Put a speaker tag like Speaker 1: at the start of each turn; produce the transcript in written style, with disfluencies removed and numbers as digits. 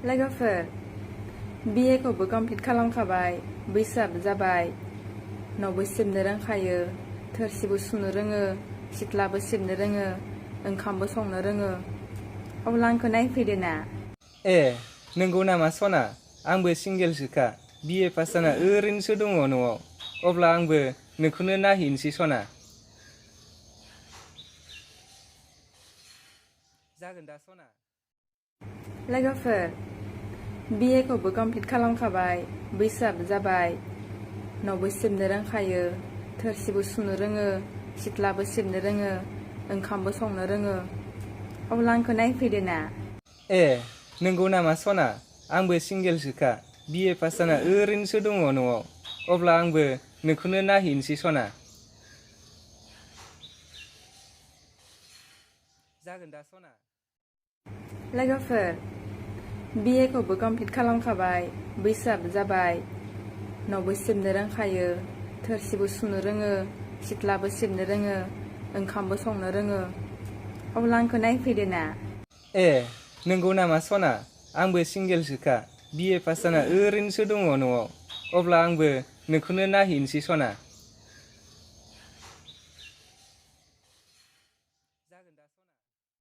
Speaker 1: लोगोफोर BA खौबो complete खालामखाबाय बैसोआबो जाबाय न'बो सिबनो रोंखायो थोरसिबो सुनो रोङो सिथ्लाबो सिबनो रोङो ओंखामबो संनो रोङो अब्ला आंखौ नायफैदो ना
Speaker 2: ए नंगौ नामा सना आंबो सिंगेलसोखा BA पास जाना ओरैनोसो दङ न'आव अब्ला आंबो नोंखौनो नायहैनोसै सना जागोन दा सना
Speaker 1: लोगोफोर BA खौबो कमप्लिट खालामखाबाय बैसोआबो जाबाय न'बो सिबनो रोंखायो थोरसिबो सुनो रोङो सिथ्लाबो सिबनो रोङो ओंखामबो संनो रोङो अब्ला आंखौ नायफैदो ना
Speaker 2: ए नंगौ नामा सना आंबो सिंगेलसोखा BA पास जाना ओरैनोसो दङ न'आव अब्ला आंबो नोंखौनो नायहैनोसै सना जागोन दा सना
Speaker 1: लोगोफोर BA खौबो कमप्लिट खालामखाबाय बैसोआबो जाबाय न'बो सिबनो रोंखायो थोरसिबो सुनो रोङो सिथ्लाबो सिबनो रोङो ओंखामबो संनो रोङो अब्ला आंखौ नायफैदो ना
Speaker 2: ए नंगौ नामा सना आंबो सिंगेलसोखा BA पास जाना ओरैनोसो दङ न'आव अब्ला आंबो नोंखौनो नायहैनोसै सना